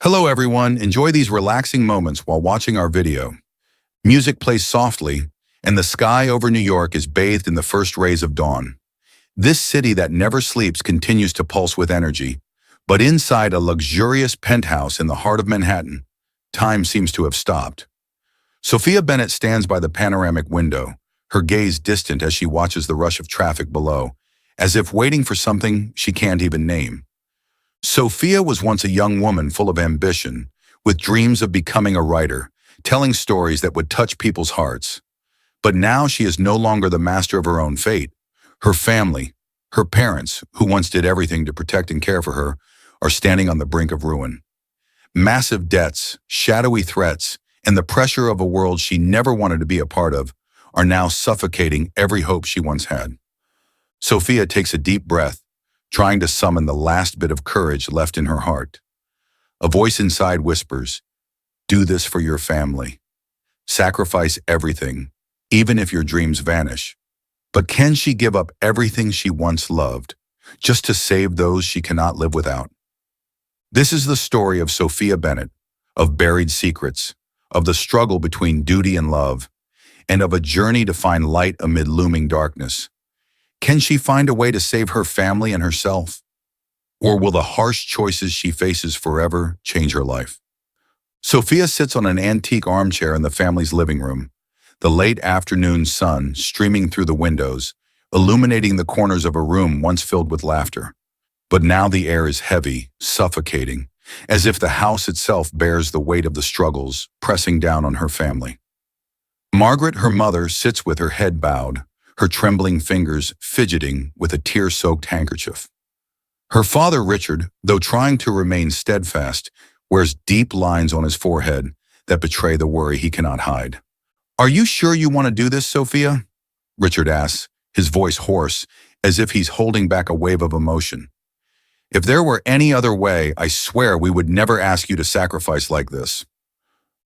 Hello everyone, enjoy these relaxing moments while watching our video. Music plays softly, and the sky over New York is bathed in the first rays of dawn. This city that never sleeps continues to pulse with energy, but inside a luxurious penthouse in the heart of Manhattan, time seems to have stopped. Sophia Bennett stands by the panoramic window, her gaze distant as she watches the rush of traffic below, as if waiting for something she can't even name. Sophia was once a young woman full of ambition, with dreams of becoming a writer, telling stories that would touch people's hearts. But now she is no longer the master of her own fate. Her family, her parents, who once did everything to protect and care for her, are standing on the brink of ruin. Massive debts, shadowy threats, and the pressure of a world she never wanted to be a part of are now suffocating every hope she once had. Sophia takes a deep breath, trying to summon the last bit of courage left in her heart. A voice inside whispers, "Do this for your family. Sacrifice everything, even if your dreams vanish." But can she give up everything she once loved, just to save those she cannot live without? This is the story of Sophia Bennett, of buried secrets, of the struggle between duty and love, and of a journey to find light amid looming darkness. Can she find a way to save her family and herself? Or will the harsh choices she faces forever change her life? Sophia sits on an antique armchair in the family's living room, the late afternoon sun streaming through the windows, illuminating the corners of a room once filled with laughter. But now the air is heavy, suffocating, as if the house itself bears the weight of the struggles pressing down on her family. Margaret, her mother, sits with her head bowed, her trembling fingers fidgeting with a tear-soaked handkerchief. Her father, Richard, though trying to remain steadfast, wears deep lines on his forehead that betray the worry he cannot hide. "Are you sure you want to do this, Sophia?" Richard asks, his voice hoarse, as if he's holding back a wave of emotion. "If there were any other way, I swear we would never ask you to sacrifice like this."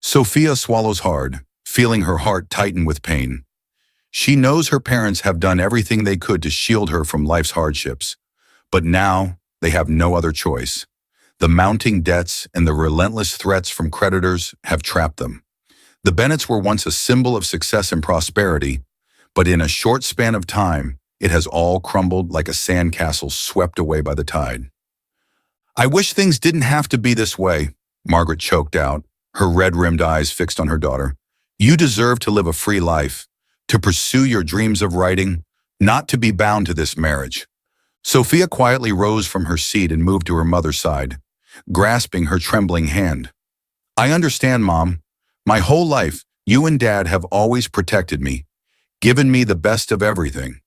Sophia swallows hard, feeling her heart tighten with pain. She knows her parents have done everything they could to shield her from life's hardships, but now they have no other choice. The mounting debts and the relentless threats from creditors have trapped them. The Bennetts were once a symbol of success and prosperity, but in a short span of time, it has all crumbled like a sandcastle swept away by the tide. "I wish things didn't have to be this way," Margaret choked out, her red-rimmed eyes fixed on her daughter. "You deserve to live a free life, to pursue your dreams of writing, not to be bound to this marriage." Sophia quietly rose from her seat and moved to her mother's side, grasping her trembling hand. "I understand, Mom. My whole life, you and Dad have always protected me, given me the best of everything.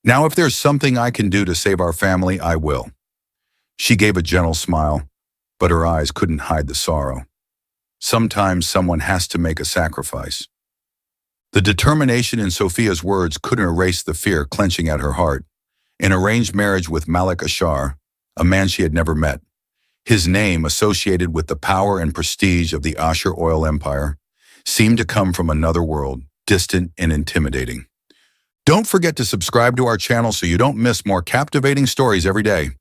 Now if there's something I can do to save our family, I will." She gave a gentle smile, but her eyes couldn't hide the sorrow. Sometimes someone has to make a sacrifice. The determination in Sophia's words couldn't erase the fear clenching at her heart. An arranged marriage with Malik Ashar, a man she had never met. His name, associated with the power and prestige of the Ashar oil empire, seemed to come from another world, distant and intimidating. Don't forget to subscribe to our channel so you don't miss more captivating stories every day.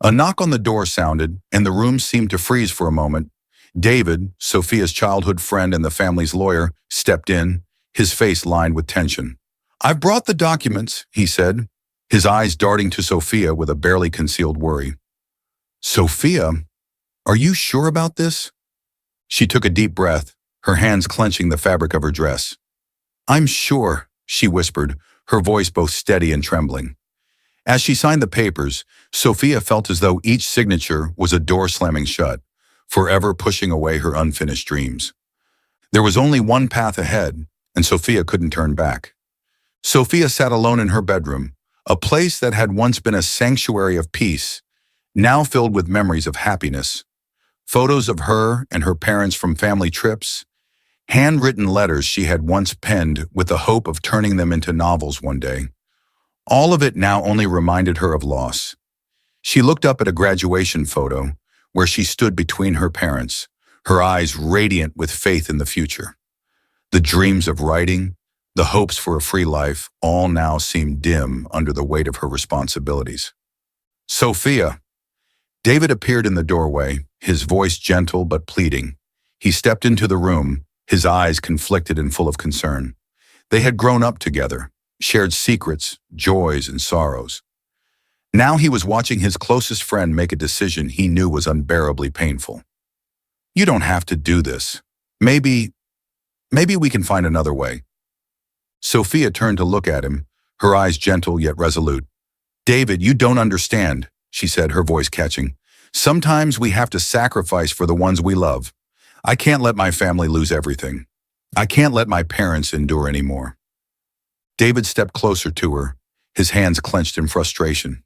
A knock on the door sounded, and the room seemed to freeze for a moment. David, Sophia's childhood friend and the family's lawyer, stepped in, his face lined with tension. "I've brought the documents," he said, his eyes darting to Sophia with a barely concealed worry. "Sophia, are you sure about this?" She took a deep breath, her hands clenching the fabric of her dress. "I'm sure," she whispered, her voice both steady and trembling. As she signed the papers, Sophia felt as though each signature was a door slamming shut, forever pushing away her unfinished dreams. There was only one path ahead, and Sophia couldn't turn back. Sophia sat alone in her bedroom, a place that had once been a sanctuary of peace, now filled with memories of happiness. Photos of her and her parents from family trips, handwritten letters she had once penned with the hope of turning them into novels one day. All of it now only reminded her of loss. She looked up at a graduation photo where she stood between her parents, her eyes radiant with faith in the future. The dreams of writing, the hopes for a free life, all now seemed dim under the weight of her responsibilities. "Sophia." David appeared in the doorway, his voice gentle but pleading. He stepped into the room, his eyes conflicted and full of concern. They had grown up together, shared secrets, joys, and sorrows. Now he was watching his closest friend make a decision he knew was unbearably painful. "You don't have to do this. Maybe we can find another way." Sophia turned to look at him, her eyes gentle yet resolute. "David, you don't understand," she said, her voice catching. "Sometimes we have to sacrifice for the ones we love. I can't let my family lose everything. I can't let my parents endure anymore." David stepped closer to her, his hands clenched in frustration.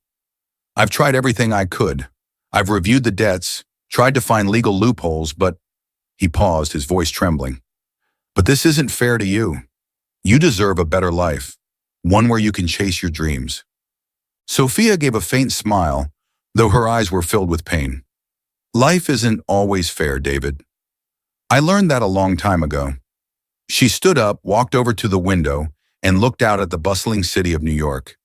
"I've tried everything I could. I've reviewed the debts, tried to find legal loopholes, but—" He paused, his voice trembling. "But this isn't fair to you. You deserve a better life, one where you can chase your dreams." Sophia gave a faint smile, though her eyes were filled with pain. "Life isn't always fair, David. I learned that a long time ago." She stood up, walked over to the window, and looked out at the bustling city of New York.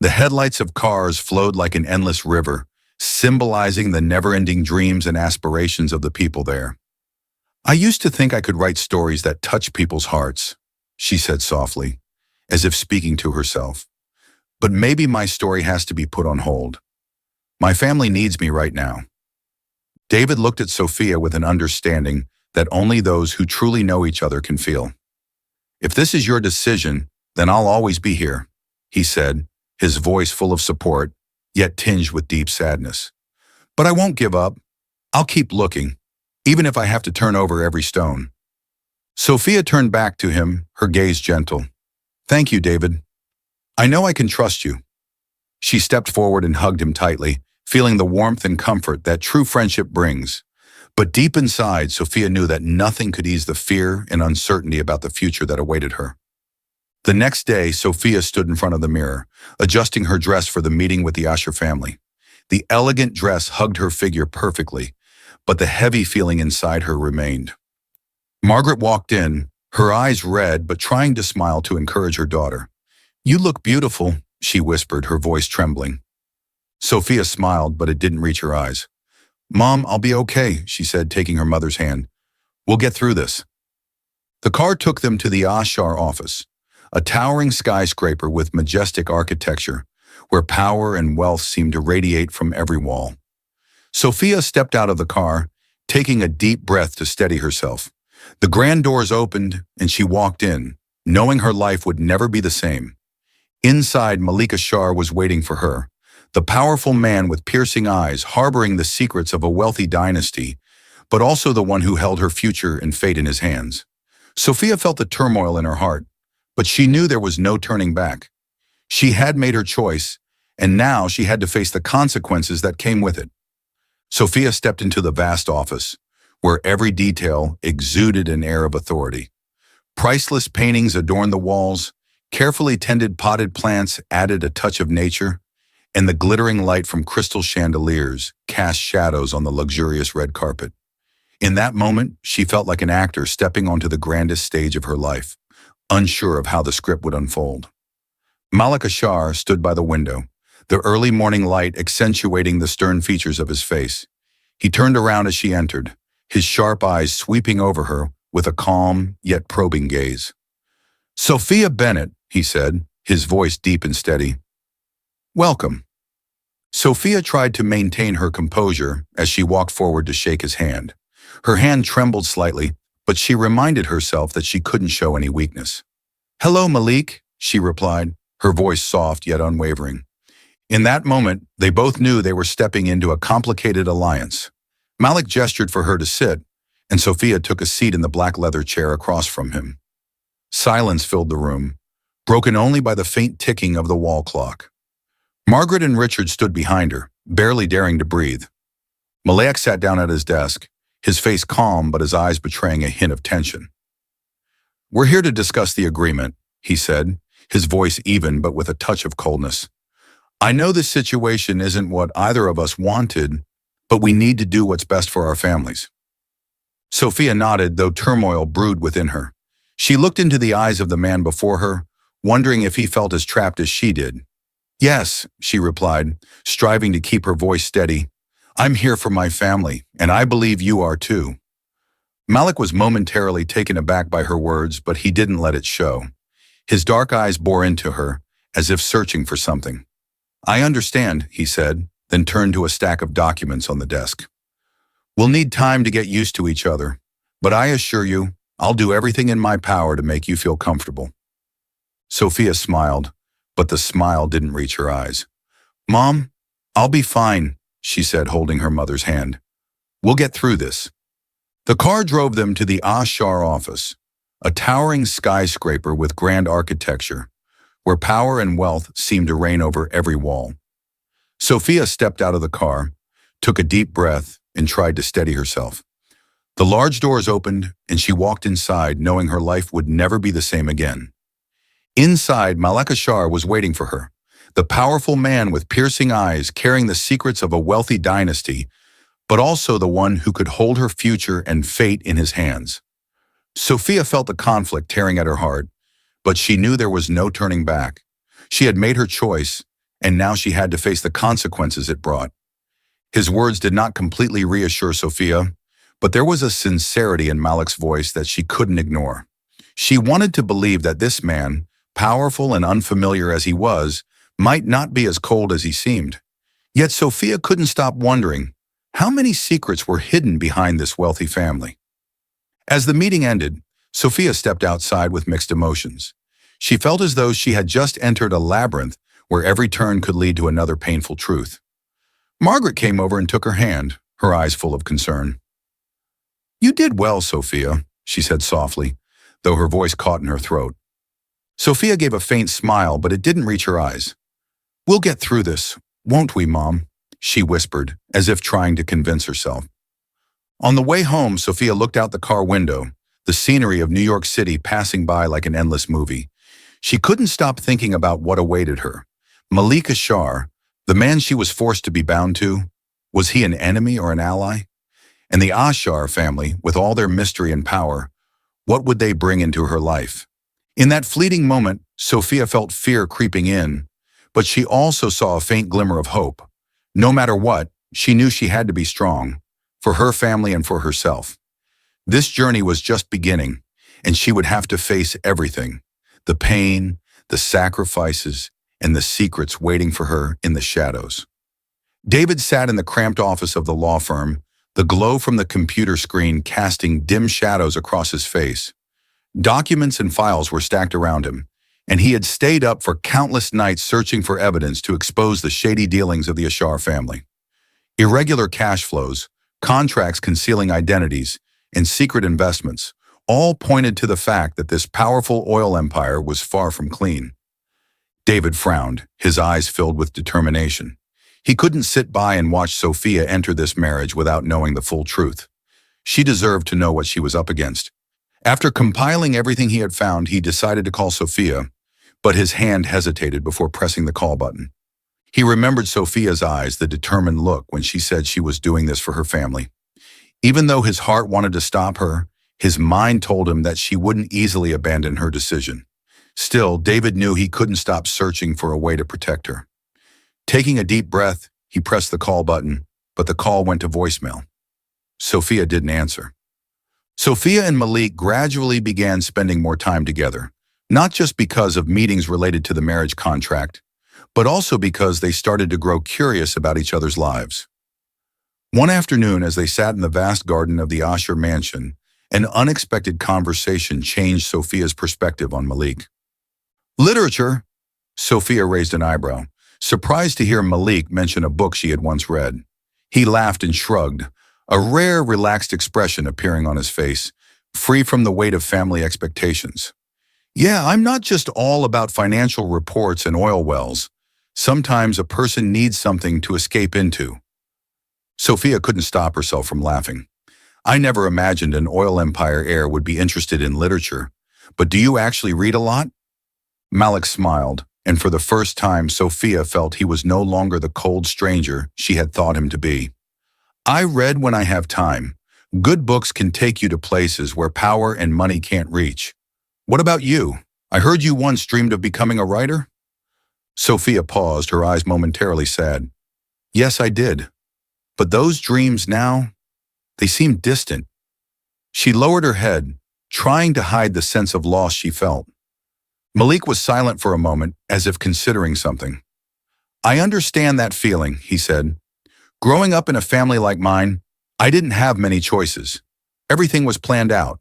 The headlights of cars flowed like an endless river, symbolizing the never-ending dreams and aspirations of the people there. "I used to think I could write stories that touch people's hearts," she said softly, as if speaking to herself. "But maybe my story has to be put on hold. My family needs me right now." David looked at Sophia with an understanding that only those who truly know each other can feel. "If this is your decision, then I'll always be here," he said, his voice full of support, yet tinged with deep sadness. "But I won't give up. I'll keep looking, even if I have to turn over every stone." Sophia turned back to him, her gaze gentle. "Thank you, David. I know I can trust you." She stepped forward and hugged him tightly, feeling the warmth and comfort that true friendship brings. But deep inside, Sophia knew that nothing could ease the fear and uncertainty about the future that awaited her. The next day, Sophia stood in front of the mirror, adjusting her dress for the meeting with the Asher family. The elegant dress hugged her figure perfectly, but the heavy feeling inside her remained. Margaret walked in, her eyes red but trying to smile to encourage her daughter. "You look beautiful," she whispered, her voice trembling. Sophia smiled, but it didn't reach her eyes. "Mom, I'll be okay," she said, taking her mother's hand. "We'll get through this." The car took them to the Ashar office, a towering skyscraper with majestic architecture, where power and wealth seemed to radiate from every wall. Sophia stepped out of the car, taking a deep breath to steady herself. The grand doors opened, and she walked in, knowing her life would never be the same. Inside, Malik Ashar was waiting for her, the powerful man with piercing eyes, harboring the secrets of a wealthy dynasty, but also the one who held her future and fate in his hands. Sophia felt the turmoil in her heart, but she knew there was no turning back. She had made her choice, and now she had to face the consequences that came with it. Sophia stepped into the vast office, where every detail exuded an air of authority. Priceless paintings adorned the walls, carefully tended potted plants added a touch of nature, and the glittering light from crystal chandeliers cast shadows on the luxurious red carpet. In that moment, she felt like an actor stepping onto the grandest stage of her life, unsure of how the script would unfold. Malik Ashar stood by the window, the early morning light accentuating the stern features of his face. He turned around as she entered, his sharp eyes sweeping over her with a calm yet probing gaze. "Sophia Bennett," he said, his voice deep and steady. "Welcome." Sophia tried to maintain her composure as she walked forward to shake his hand. Her hand trembled slightly, but she reminded herself that she couldn't show any weakness. "Hello, Malik," she replied, her voice soft yet unwavering. In that moment, they both knew they were stepping into a complicated alliance. Malik gestured for her to sit, and Sophia took a seat in the black leather chair across from him. Silence filled the room, broken only by the faint ticking of the wall clock. Margaret and Richard stood behind her, barely daring to breathe. Malik sat down at his desk, his face calm but his eyes betraying a hint of tension. "We're here to discuss the agreement," he said, his voice even but with a touch of coldness. "I know this situation isn't what either of us wanted, but we need to do what's best for our families." Sophia nodded, though turmoil brewed within her. She looked into the eyes of the man before her, wondering if he felt as trapped as she did. "Yes," she replied, striving to keep her voice steady. I'm here for my family, and I believe you are too. Malik was momentarily taken aback by her words, but he didn't let it show. His dark eyes bore into her, as if searching for something. I understand, he said, then turned to a stack of documents on the desk. We'll need time to get used to each other, but I assure you, I'll do everything in my power to make you feel comfortable. Sophia smiled, but the smile didn't reach her eyes. Mom, I'll be fine, she said, holding her mother's hand. We'll get through this. The car drove them to the Ashar office, a towering skyscraper with grand architecture, where power and wealth seemed to reign over every wall. Sophia stepped out of the car, took a deep breath, and tried to steady herself. The large doors opened, and she walked inside, knowing her life would never be the same again. Inside, Malik Ashar was waiting for her, the powerful man with piercing eyes carrying the secrets of a wealthy dynasty, but also the one who could hold her future and fate in his hands. Sophia felt the conflict tearing at her heart, but she knew there was no turning back. She had made her choice, and now she had to face the consequences it brought. His words did not completely reassure Sophia, but there was a sincerity in Malik's voice that she couldn't ignore. She wanted to believe that this man, powerful and unfamiliar as he was, might not be as cold as he seemed. Yet Sophia couldn't stop wondering, how many secrets were hidden behind this wealthy family? As the meeting ended, Sophia stepped outside with mixed emotions. She felt as though she had just entered a labyrinth where every turn could lead to another painful truth. Margaret came over and took her hand, her eyes full of concern. You did well, Sophia, she said softly, though her voice caught in her throat. Sophia gave a faint smile, but it didn't reach her eyes. We'll get through this, won't we, Mom? She whispered, as if trying to convince herself. On the way home, Sophia looked out the car window, the scenery of New York City passing by like an endless movie. She couldn't stop thinking about what awaited her. Malik Ashar, the man she was forced to be bound to, was he an enemy or an ally? And the Ashar family, with all their mystery and power, what would they bring into her life? In that fleeting moment, Sophia felt fear creeping in, but she also saw a faint glimmer of hope. No matter what, she knew she had to be strong, for her family and for herself. This journey was just beginning, and she would have to face everything, the pain, the sacrifices, and the secrets waiting for her in the shadows. David sat in the cramped office of the law firm, the glow from the computer screen casting dim shadows across his face. Documents and files were stacked around him, and he had stayed up for countless nights searching for evidence to expose the shady dealings of the Ashar family. Irregular cash flows, contracts concealing identities, and secret investments all pointed to the fact that this powerful oil empire was far from clean. David frowned, his eyes filled with determination. He couldn't sit by and watch Sophia enter this marriage without knowing the full truth. She deserved to know what she was up against. After compiling everything he had found, he decided to call Sophia, but his hand hesitated before pressing the call button. He remembered Sophia's eyes, the determined look when she said she was doing this for her family. Even though his heart wanted to stop her, his mind told him that she wouldn't easily abandon her decision. Still, David knew he couldn't stop searching for a way to protect her. Taking a deep breath, he pressed the call button, but the call went to voicemail. Sophia didn't answer. Sophia and Malik gradually began spending more time together, not just because of meetings related to the marriage contract, but also because they started to grow curious about each other's lives. One afternoon, as they sat in the vast garden of the Asher mansion, an unexpected conversation changed Sophia's perspective on Malik. Literature? Sophia raised an eyebrow, surprised to hear Malik mention a book she had once read. He laughed and shrugged, a rare, relaxed expression appearing on his face, free from the weight of family expectations. Yeah, I'm not just all about financial reports and oil wells. Sometimes a person needs something to escape into. Sophia couldn't stop herself from laughing. I never imagined an oil empire heir would be interested in literature, but do you actually read a lot? Malik smiled, and for the first time Sophia felt he was no longer the cold stranger she had thought him to be. I read when I have time. Good books can take you to places where power and money can't reach. What about you? I heard you once dreamed of becoming a writer? Sophia paused, her eyes momentarily sad. Yes, I did. But those dreams now, they seemed distant. She lowered her head, trying to hide the sense of loss she felt. Malik was silent for a moment, as if considering something. I understand that feeling, he said. Growing up in a family like mine, I didn't have many choices. Everything was planned out.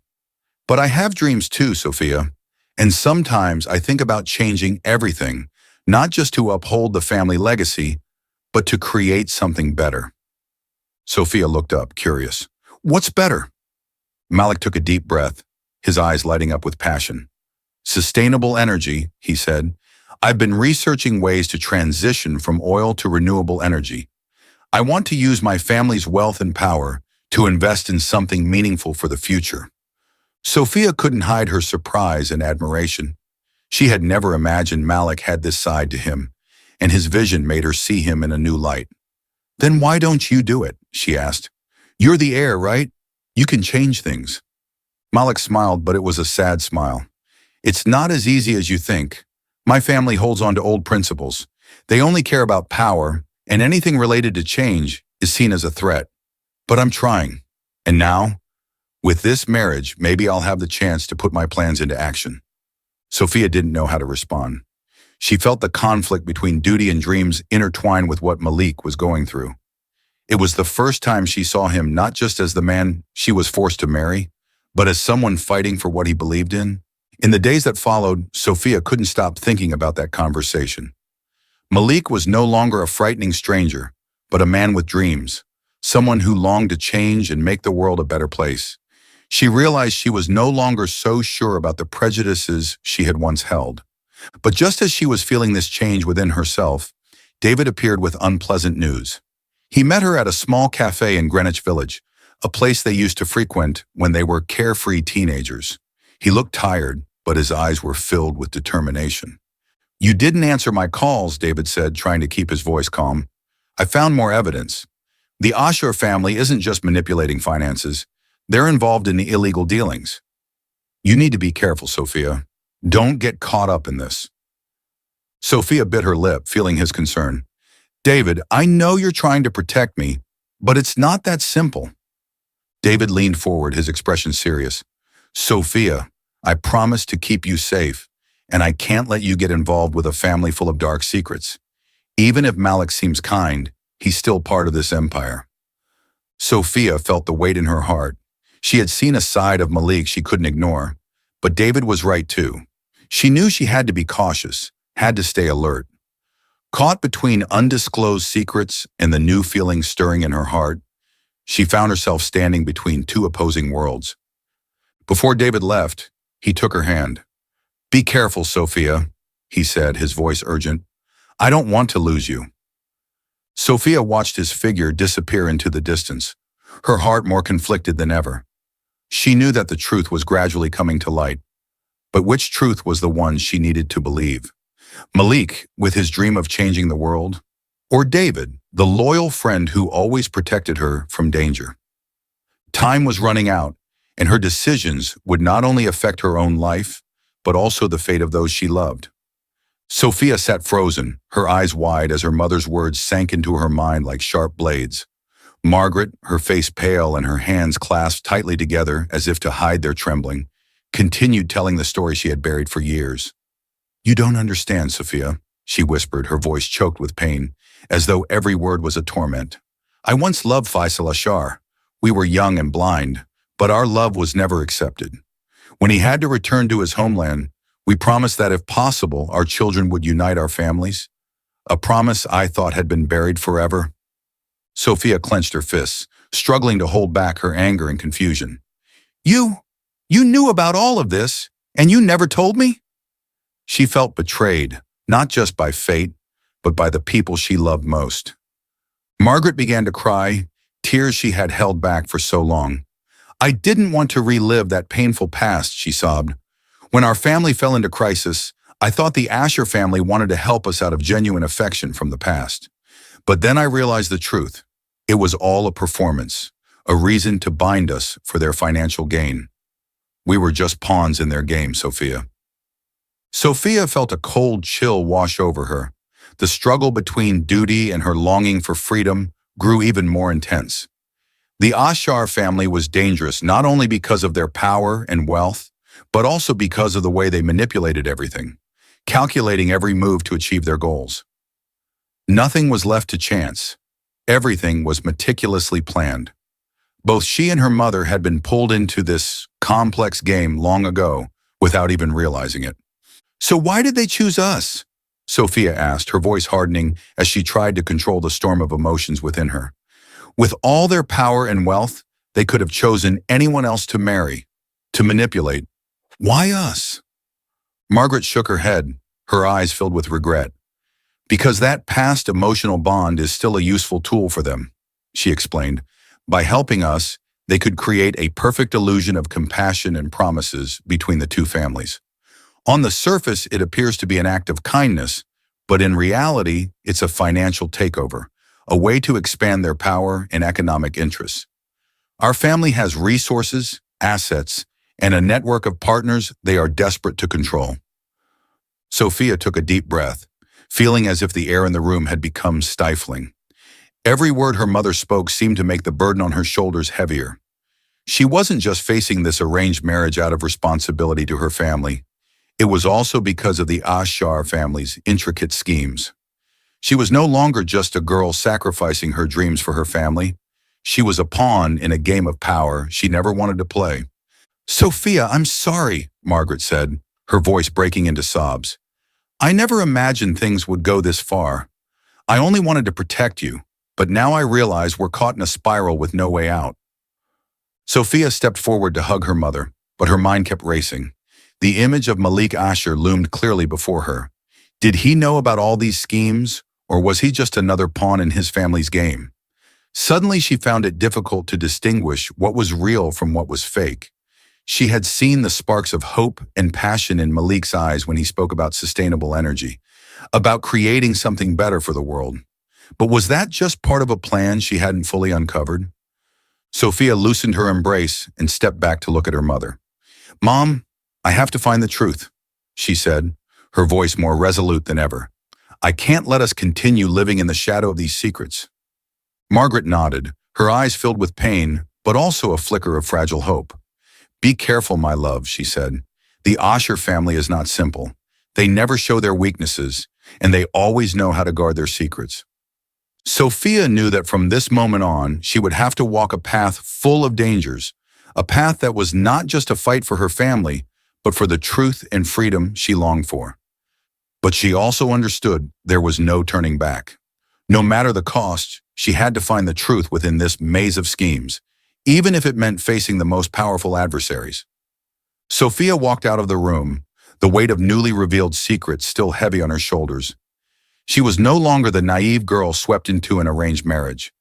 But I have dreams too, Sophia. And sometimes I think about changing everything, not just to uphold the family legacy, but to create something better. Sophia looked up, curious. What's better? Malik took a deep breath, his eyes lighting up with passion. Sustainable energy, he said. I've been researching ways to transition from oil to renewable energy. I want to use my family's wealth and power to invest in something meaningful for the future. Sophia couldn't hide her surprise and admiration. She had never imagined Malik had this side to him, and his vision made her see him in a new light. Then why don't you do it? She asked. You're the heir, right? You can change things. Malik smiled, but it was a sad smile. It's not as easy as you think. My family holds on to old principles. They only care about power, and anything related to change is seen as a threat. But I'm trying. And now, with this marriage, maybe I'll have the chance to put my plans into action. Sophia didn't know how to respond. She felt the conflict between duty and dreams intertwined with what Malik was going through. It was the first time she saw him not just as the man she was forced to marry, but as someone fighting for what he believed in. In the days that followed, Sophia couldn't stop thinking about that conversation. Malik was no longer a frightening stranger, but a man with dreams, someone who longed to change and make the world a better place. She realized she was no longer so sure about the prejudices she had once held. But just as she was feeling this change within herself, David appeared with unpleasant news. He met her at a small cafe in Greenwich Village, a place they used to frequent when they were carefree teenagers. He looked tired, but his eyes were filled with determination. You didn't answer my calls, David said, trying to keep his voice calm. I found more evidence. The Asher family isn't just manipulating finances. They're involved in the illegal dealings. You need to be careful, Sophia. Don't get caught up in this. Sophia bit her lip, feeling his concern. David, I know you're trying to protect me, but it's not that simple. David leaned forward, his expression serious. Sophia, I promise to keep you safe, and I can't let you get involved with a family full of dark secrets. Even if Malik seems kind, he's still part of this empire. Sophia felt the weight in her heart. She had seen a side of Malik she couldn't ignore, but David was right too. She knew she had to be cautious, had to stay alert. Caught between undisclosed secrets and the new feelings stirring in her heart, she found herself standing between two opposing worlds. Before David left, he took her hand. Be careful, Sophia, he said, his voice urgent. I don't want to lose you. Sophia watched his figure disappear into the distance, her heart more conflicted than ever. She knew that the truth was gradually coming to light, but which truth was the one she needed to believe? Malik, with his dream of changing the world, or David, the loyal friend who always protected her from danger? Time was running out, and her decisions would not only affect her own life, but also the fate of those she loved. Sophia sat frozen, her eyes wide as her mother's words sank into her mind like sharp blades. Margaret, her face pale and her hands clasped tightly together as if to hide their trembling, continued telling the story she had buried for years. You don't understand, Sophia, she whispered, her voice choked with pain, as though every word was a torment. I once loved Faisal Ashar. We were young and blind, but our love was never accepted. When he had to return to his homeland, we promised that if possible, our children would unite our families. A promise I thought had been buried forever. Sophia clenched her fists, struggling to hold back her anger and confusion. You knew about all of this, and you never told me? She felt betrayed, not just by fate, but by the people she loved most. Margaret began to cry, tears she had held back for so long. I didn't want to relive that painful past, she sobbed. When our family fell into crisis, I thought the Asher family wanted to help us out of genuine affection from the past. But then I realized the truth. It was all a performance, a reason to bind us for their financial gain. We were just pawns in their game, Sophia. Sophia felt a cold chill wash over her. The struggle between duty and her longing for freedom grew even more intense. The Ashar family was dangerous not only because of their power and wealth, but also because of the way they manipulated everything, calculating every move to achieve their goals. Nothing was left to chance. Everything was meticulously planned. Both she and her mother had been pulled into this complex game long ago without even realizing it. So why did they choose us? Sophia asked, her voice hardening as she tried to control the storm of emotions within her. With all their power and wealth, they could have chosen anyone else to marry, to manipulate. Why us? Margaret shook her head, her eyes filled with regret. Because that past emotional bond is still a useful tool for them, she explained. By helping us, they could create a perfect illusion of compassion and promises between the two families. On the surface, it appears to be an act of kindness, but in reality, it's a financial takeover, a way to expand their power and economic interests. Our family has resources, assets, and a network of partners they are desperate to control. Sophia took a deep breath, feeling as if the air in the room had become stifling. Every word her mother spoke seemed to make the burden on her shoulders heavier. She wasn't just facing this arranged marriage out of responsibility to her family. It was also because of the Ashar family's intricate schemes. She was no longer just a girl sacrificing her dreams for her family. She was a pawn in a game of power she never wanted to play. "Sophia, I'm sorry," Margaret said, her voice breaking into sobs. "I never imagined things would go this far. I only wanted to protect you, but now I realize we're caught in a spiral with no way out." Sophia stepped forward to hug her mother, but her mind kept racing. The image of Malik Asher loomed clearly before her. Did he know about all these schemes, or was he just another pawn in his family's game? Suddenly she found it difficult to distinguish what was real from what was fake. She had seen the sparks of hope and passion in Malik's eyes when he spoke about sustainable energy, about creating something better for the world. But was that just part of a plan she hadn't fully uncovered? Sophia loosened her embrace and stepped back to look at her mother. "Mom, I have to find the truth," she said, her voice more resolute than ever. "I can't let us continue living in the shadow of these secrets." Margaret nodded, her eyes filled with pain, but also a flicker of fragile hope. "Be careful, my love," she said. "The Asher family is not simple. They never show their weaknesses, and they always know how to guard their secrets." Sophia knew that from this moment on, she would have to walk a path full of dangers, a path that was not just a fight for her family, but for the truth and freedom she longed for. But she also understood there was no turning back. No matter the cost, she had to find the truth within this maze of schemes, even if it meant facing the most powerful adversaries. Sophia walked out of the room, the weight of newly revealed secrets still heavy on her shoulders. She was no longer the naive girl swept into an arranged marriage.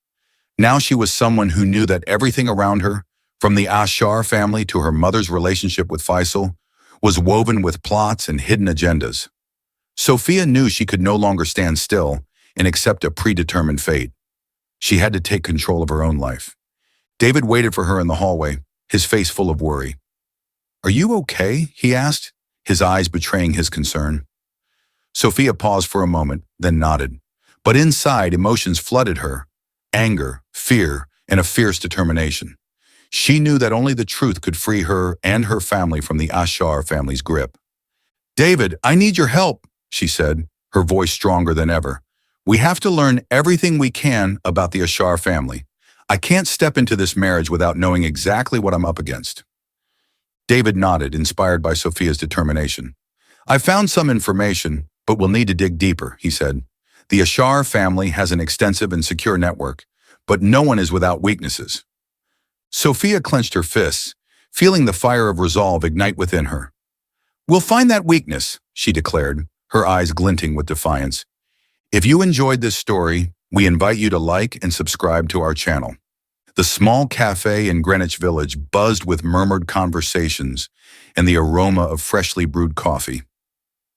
Now she was someone who knew that everything around her, from the Ashar family to her mother's relationship with Faisal, was woven with plots and hidden agendas. Sophia knew she could no longer stand still and accept a predetermined fate. She had to take control of her own life. David waited for her in the hallway, his face full of worry. "Are you okay?" he asked, his eyes betraying his concern. Sophia paused for a moment, then nodded. But inside, emotions flooded her: anger, fear, and a fierce determination. She knew that only the truth could free her and her family from the Ashar family's grip. "David, I need your help," she said, her voice stronger than ever. "We have to learn everything we can about the Ashar family. I can't step into this marriage without knowing exactly what I'm up against." David nodded, inspired by Sophia's determination. "I've found some information, but we'll need to dig deeper," he said. "The Ashar family has an extensive and secure network, but no one is without weaknesses." Sophia clenched her fists, feeling the fire of resolve ignite within her. "We'll find that weakness," she declared, her eyes glinting with defiance. If you enjoyed this story, we invite you to like and subscribe to our channel. The small cafe in Greenwich Village buzzed with murmured conversations and the aroma of freshly brewed coffee.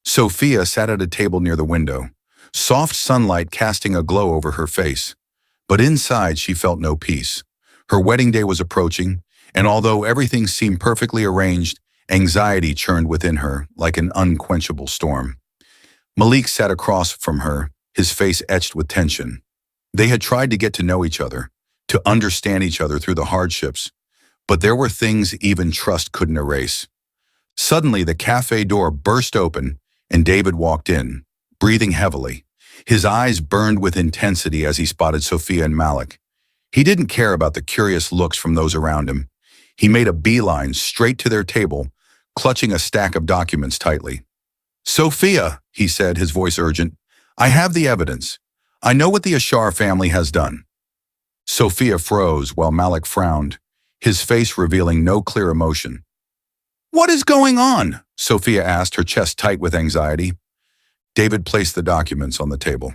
Sophia sat at a table near the window, soft sunlight casting a glow over her face. But inside she felt no peace. Her wedding day was approaching, and although everything seemed perfectly arranged, anxiety churned within her like an unquenchable storm. Malik sat across from her, his face etched with tension. They had tried to get to know each other, to understand each other through the hardships, but there were things even trust couldn't erase. Suddenly, the cafe door burst open and David walked in, breathing heavily. His eyes burned with intensity as he spotted Sophia and Malik. He didn't care about the curious looks from those around him. He made a beeline straight to their table, clutching a stack of documents tightly. "Sophia," he said, his voice urgent, "I have the evidence. I know what the Ashar family has done." Sophia froze while Malik frowned, his face revealing no clear emotion. "What is going on?" Sophia asked, her chest tight with anxiety. David placed the documents on the table.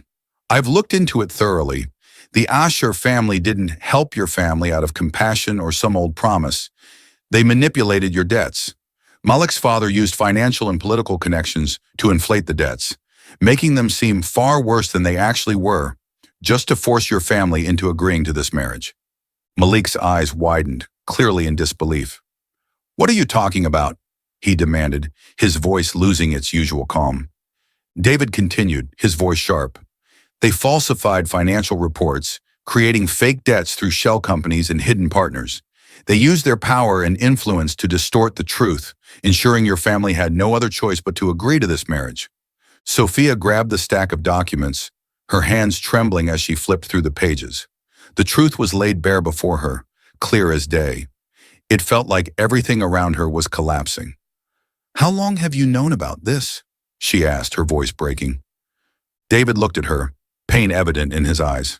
"I've looked into it thoroughly. The Asher family didn't help your family out of compassion or some old promise. They manipulated your debts. Malik's father used financial and political connections to inflate the debts, making them seem far worse than they actually were, just to force your family into agreeing to this marriage." Malik's eyes widened, clearly in disbelief. "What are you talking about?" he demanded, his voice losing its usual calm. David continued, his voice sharp. "They falsified financial reports, creating fake debts through shell companies and hidden partners. They used their power and influence to distort the truth, ensuring your family had no other choice but to agree to this marriage." Sophia grabbed the stack of documents, her hands trembling as she flipped through the pages. The truth was laid bare before her, clear as day. It felt like everything around her was collapsing. "How long have you known about this?" she asked, her voice breaking. David looked at her, pain evident in his eyes.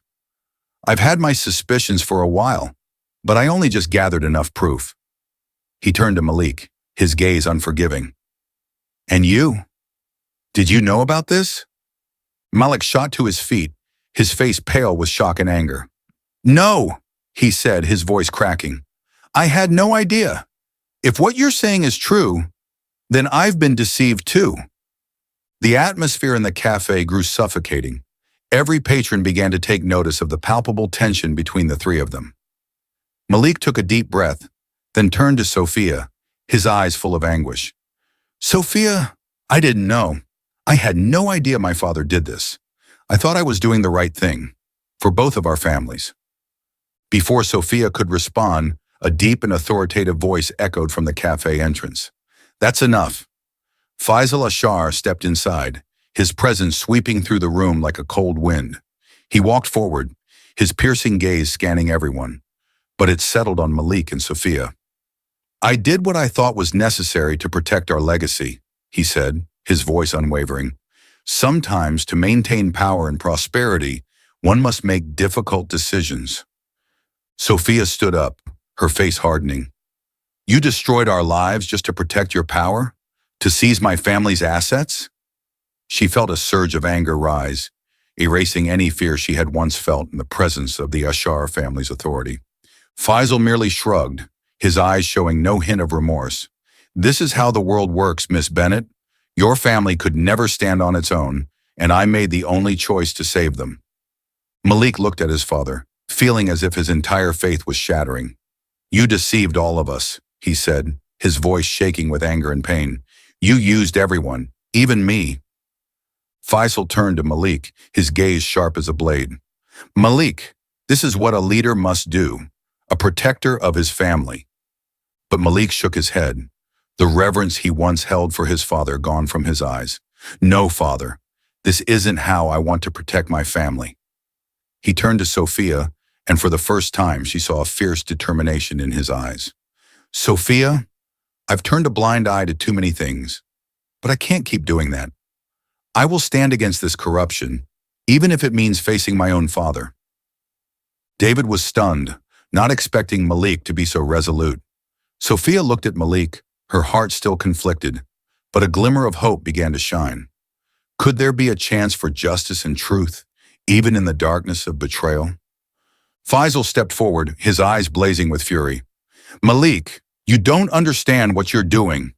"I've had my suspicions for a while, but I only just gathered enough proof." He turned to Malik, his gaze unforgiving. "And you? Did you know about this?" Malik shot to his feet, his face pale with shock and anger. "No," he said, his voice cracking. "I had no idea. If what you're saying is true, then I've been deceived too." The atmosphere in the cafe grew suffocating. Every patron began to take notice of the palpable tension between the three of them. Malik took a deep breath, then turned to Sophia, his eyes full of anguish. "Sophia, I didn't know. I had no idea my father did this. I thought I was doing the right thing, for both of our families." Before Sophia could respond, a deep and authoritative voice echoed from the cafe entrance. "That's enough." Faisal Ashar stepped inside, his presence sweeping through the room like a cold wind. He walked forward, his piercing gaze scanning everyone, but it settled on Malik and Sophia. "I did what I thought was necessary to protect our legacy," he said, his voice unwavering. "Sometimes, to maintain power and prosperity, one must make difficult decisions." Sophia stood up, her face hardening. "You destroyed our lives just to protect your power? To seize my family's assets?" She felt a surge of anger rise, erasing any fear she had once felt in the presence of the Ashar family's authority. Faisal merely shrugged, his eyes showing no hint of remorse. "This is how the world works, Miss Bennett. Your family could never stand on its own, and I made the only choice to save them." Malik looked at his father, feeling as if his entire faith was shattering. "You deceived all of us," he said, his voice shaking with anger and pain. "You used everyone, even me." Faisal turned to Malik, his gaze sharp as a blade. "Malik, this is what a leader must do, a protector of his family." But Malik shook his head, the reverence he once held for his father gone from his eyes. "No, father, this isn't how I want to protect my family." He turned to Sophia, and for the first time she saw a fierce determination in his eyes. "Sophia, I've turned a blind eye to too many things, but I can't keep doing that. I will stand against this corruption, even if it means facing my own father." David was stunned, not expecting Malik to be so resolute. Sophia looked at Malik, her heart still conflicted, but a glimmer of hope began to shine. Could there be a chance for justice and truth, even in the darkness of betrayal? Faisal stepped forward, his eyes blazing with fury. "Malik, you don't understand what you're doing."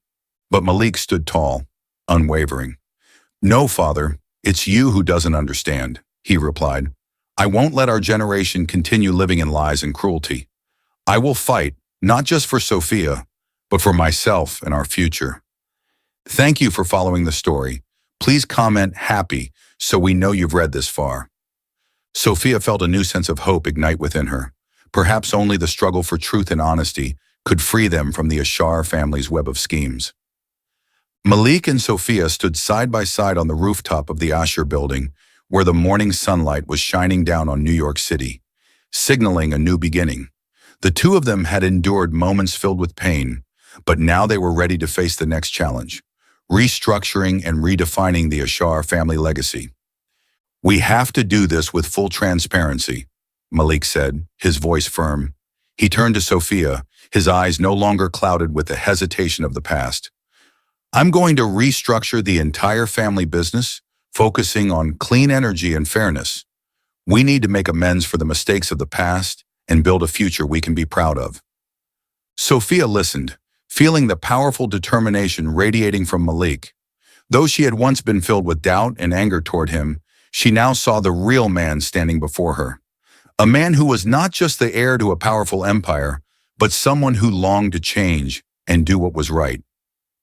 But Malik stood tall, unwavering. "No, father, it's you who doesn't understand," he replied. "I won't let our generation continue living in lies and cruelty. I will fight, not just for Sophia, but for myself and our future." Thank you for following the story. Please comment happy so we know you've read this far. Sophia felt a new sense of hope ignite within her. Perhaps only the struggle for truth and honesty could free them from the Ashar family's web of schemes. Malik and Sophia stood side by side on the rooftop of the Asher building, where the morning sunlight was shining down on New York City, signaling a new beginning. The two of them had endured moments filled with pain, but now they were ready to face the next challenge, restructuring and redefining the Ashar family legacy. "We have to do this with full transparency," Malik said, his voice firm. He turned to Sophia, his eyes no longer clouded with the hesitation of the past. "I'm going to restructure the entire family business, focusing on clean energy and fairness. We need to make amends for the mistakes of the past and build a future we can be proud of." Sophia listened, feeling the powerful determination radiating from Malik. Though she had once been filled with doubt and anger toward him, she now saw the real man standing before her. A man who was not just the heir to a powerful empire, but someone who longed to change and do what was right.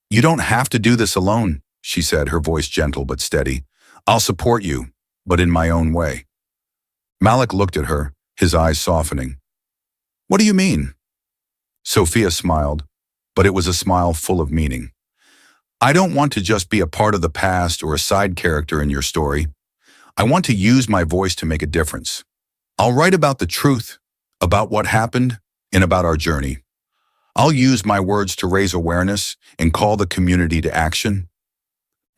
"You don't have to do this alone," she said, her voice gentle but steady. "I'll support you, but in my own way." Malik looked at her, his eyes softening. "What do you mean?" Sophia smiled, but it was a smile full of meaning. "I don't want to just be a part of the past or a side character in your story. I want to use my voice to make a difference. I'll write about the truth, about what happened, and about our journey. I'll use my words to raise awareness and call the community to action."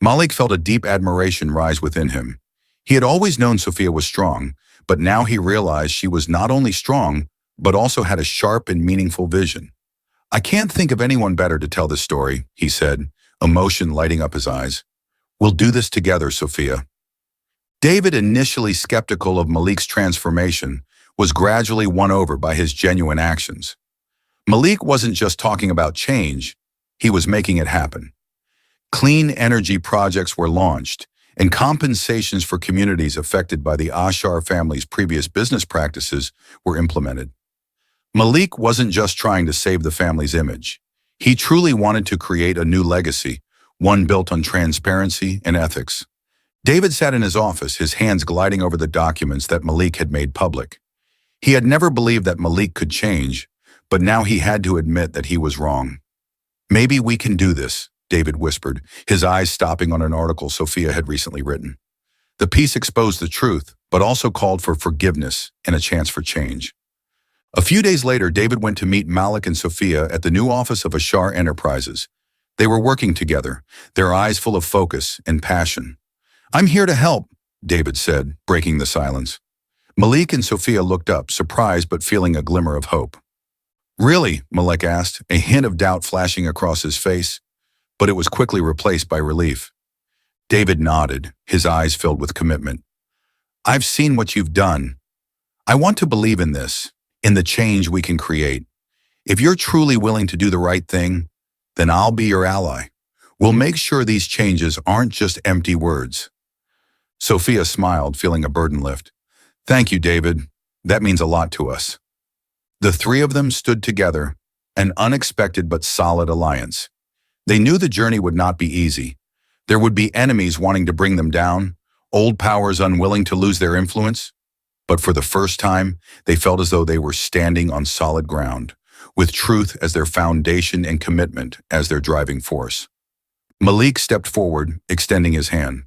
Malik felt a deep admiration rise within him. He had always known Sophia was strong, but now he realized she was not only strong, but also had a sharp and meaningful vision. "I can't think of anyone better to tell this story," he said, emotion lighting up his eyes. "We'll do this together, Sophia." David, initially skeptical of Malik's transformation, was gradually won over by his genuine actions. Malik wasn't just talking about change, he was making it happen. Clean energy projects were launched, and compensations for communities affected by the Ashar family's previous business practices were implemented. Malik wasn't just trying to save the family's image. He truly wanted to create a new legacy, one built on transparency and ethics. David sat in his office, his hands gliding over the documents that Malik had made public. He had never believed that Malik could change, but now he had to admit that he was wrong. "Maybe we can do this," David whispered, his eyes stopping on an article Sophia had recently written. The piece exposed the truth, but also called for forgiveness and a chance for change. A few days later, David went to meet Malik and Sophia at the new office of Ashar Enterprises. They were working together, their eyes full of focus and passion. "I'm here to help," David said, breaking the silence. Malik and Sophia looked up, surprised but feeling a glimmer of hope. "Really?" Malik asked, a hint of doubt flashing across his face, but it was quickly replaced by relief. David nodded, his eyes filled with commitment. "I've seen what you've done. I want to believe in this, in the change we can create. If you're truly willing to do the right thing, then I'll be your ally. We'll make sure these changes aren't just empty words." Sophia smiled, feeling a burden lift. "Thank you, David. That means a lot to us." The three of them stood together, an unexpected but solid alliance. They knew the journey would not be easy. There would be enemies wanting to bring them down, old powers unwilling to lose their influence. But for the first time, they felt as though they were standing on solid ground, with truth as their foundation and commitment as their driving force. Malik stepped forward, extending his hand.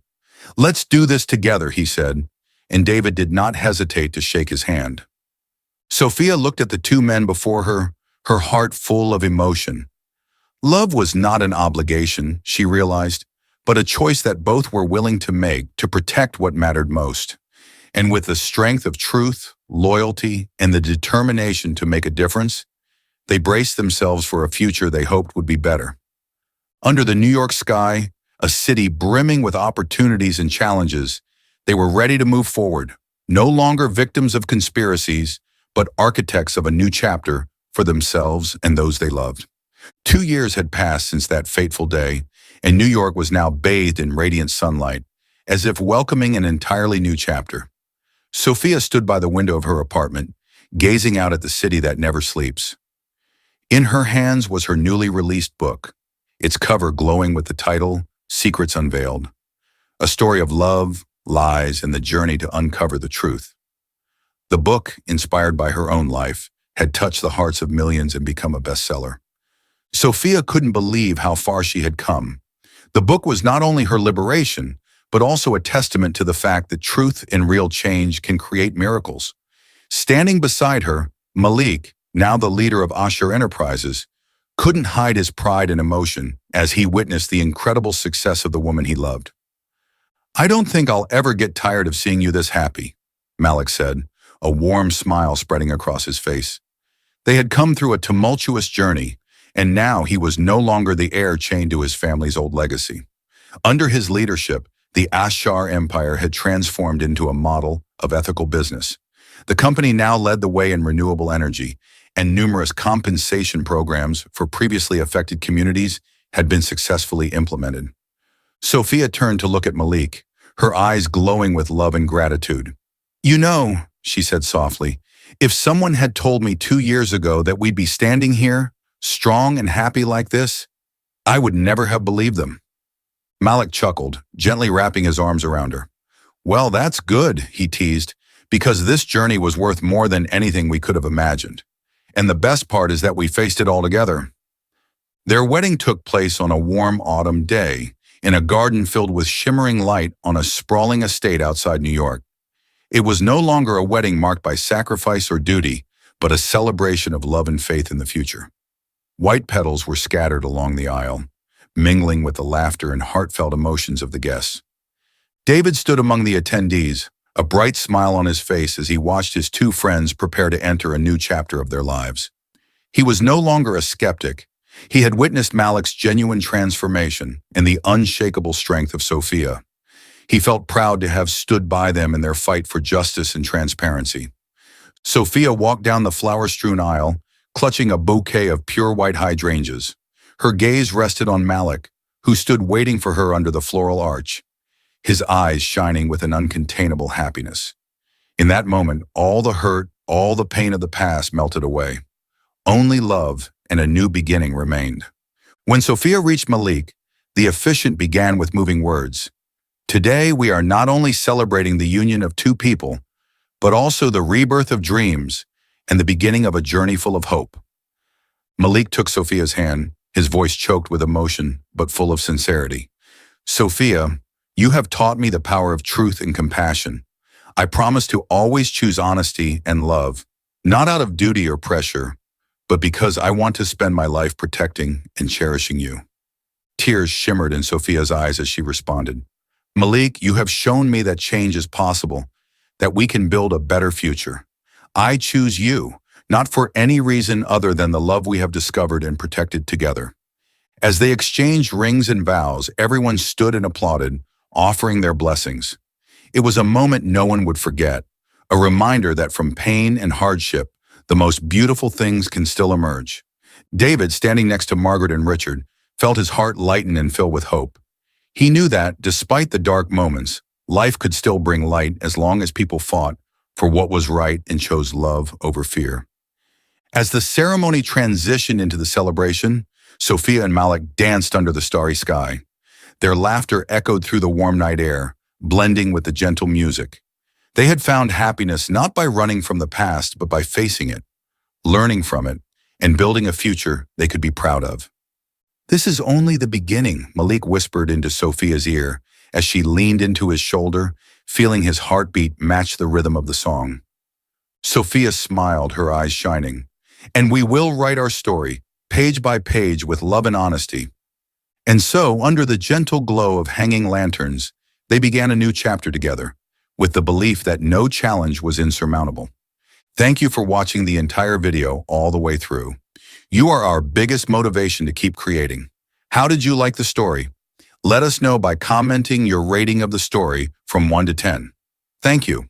"Let's do this together," he said, and David did not hesitate to shake his hand. Sophia looked at the two men before her, her heart full of emotion. Love was not an obligation, she realized, but a choice that both were willing to make to protect what mattered most. And with the strength of truth, loyalty, and the determination to make a difference, they braced themselves for a future they hoped would be better. Under the New York sky, a city brimming with opportunities and challenges, they were ready to move forward, no longer victims of conspiracies, but architects of a new chapter for themselves and those they loved. 2 years had passed since that fateful day, and New York was now bathed in radiant sunlight, as if welcoming an entirely new chapter. Sophia stood by the window of her apartment, gazing out at the city that never sleeps. In her hands was her newly released book, its cover glowing with the title, Secrets Unveiled, a story of love, lies, and the journey to uncover the truth. The book, inspired by her own life, had touched the hearts of millions and become a bestseller. Sophia couldn't believe how far she had come. The book was not only her liberation, but also a testament to the fact that truth and real change can create miracles. Standing beside her, Malik, now the leader of Asher Enterprises, couldn't hide his pride and emotion as he witnessed the incredible success of the woman he loved. "I don't think I'll ever get tired of seeing you this happy," Malik said, a warm smile spreading across his face. They had come through a tumultuous journey, and now he was no longer the heir chained to his family's old legacy. Under his leadership, the Ashar Empire had transformed into a model of ethical business. The company now led the way in renewable energy, and numerous compensation programs for previously affected communities had been successfully implemented. Sophia turned to look at Malik, her eyes glowing with love and gratitude. "You know," she said softly, "if someone had told me 2 years ago that we'd be standing here, strong and happy like this, I would never have believed them." Malik chuckled, gently wrapping his arms around her. "Well, that's good," he teased, "because this journey was worth more than anything we could have imagined. And the best part is that we faced it all together." Their wedding took place on a warm autumn day, in a garden filled with shimmering light on a sprawling estate outside New York. It was no longer a wedding marked by sacrifice or duty, but a celebration of love and faith in the future. White petals were scattered along the aisle, mingling with the laughter and heartfelt emotions of the guests. David stood among the attendees, a bright smile on his face as he watched his two friends prepare to enter a new chapter of their lives. He was no longer a skeptic. He had witnessed Malik's genuine transformation and the unshakable strength of Sophia. He felt proud to have stood by them in their fight for justice and transparency. Sophia walked down the flower-strewn aisle, clutching a bouquet of pure white hydrangeas. Her gaze rested on Malik, who stood waiting for her under the floral arch, his eyes shining with an uncontainable happiness. In that moment, all the hurt, all the pain of the past melted away. Only love and a new beginning remained. When Sophia reached Malik, the officiant began with moving words. "Today we are not only celebrating the union of two people, but also the rebirth of dreams and the beginning of a journey full of hope." Malik took Sophia's hand, his voice choked with emotion but full of sincerity. "Sophia, you have taught me the power of truth and compassion. I promise to always choose honesty and love, not out of duty or pressure, but because I want to spend my life protecting and cherishing you." Tears shimmered in Sophia's eyes as she responded. "Malik, you have shown me that change is possible, that we can build a better future. I choose you, not for any reason other than the love we have discovered and protected together." As they exchanged rings and vows, everyone stood and applauded, offering their blessings. It was a moment no one would forget, a reminder that from pain and hardship, the most beautiful things can still emerge. David, standing next to Margaret and Richard, felt his heart lighten and fill with hope. He knew that, despite the dark moments, life could still bring light as long as people fought for what was right and chose love over fear. As the ceremony transitioned into the celebration, Sophia and Malik danced under the starry sky. Their laughter echoed through the warm night air, blending with the gentle music. They had found happiness not by running from the past, but by facing it, learning from it, and building a future they could be proud of. "This is only the beginning," Malik whispered into Sophia's ear as she leaned into his shoulder, feeling his heartbeat match the rhythm of the song. Sophia smiled, her eyes shining. "And we will write our story, page by page, with love and honesty." And so, under the gentle glow of hanging lanterns, they began a new chapter together, with the belief that no challenge was insurmountable. Thank you for watching the entire video all the way through. You are our biggest motivation to keep creating. How did you like the story? Let us know by commenting your rating of the story from 1 to 10. Thank you.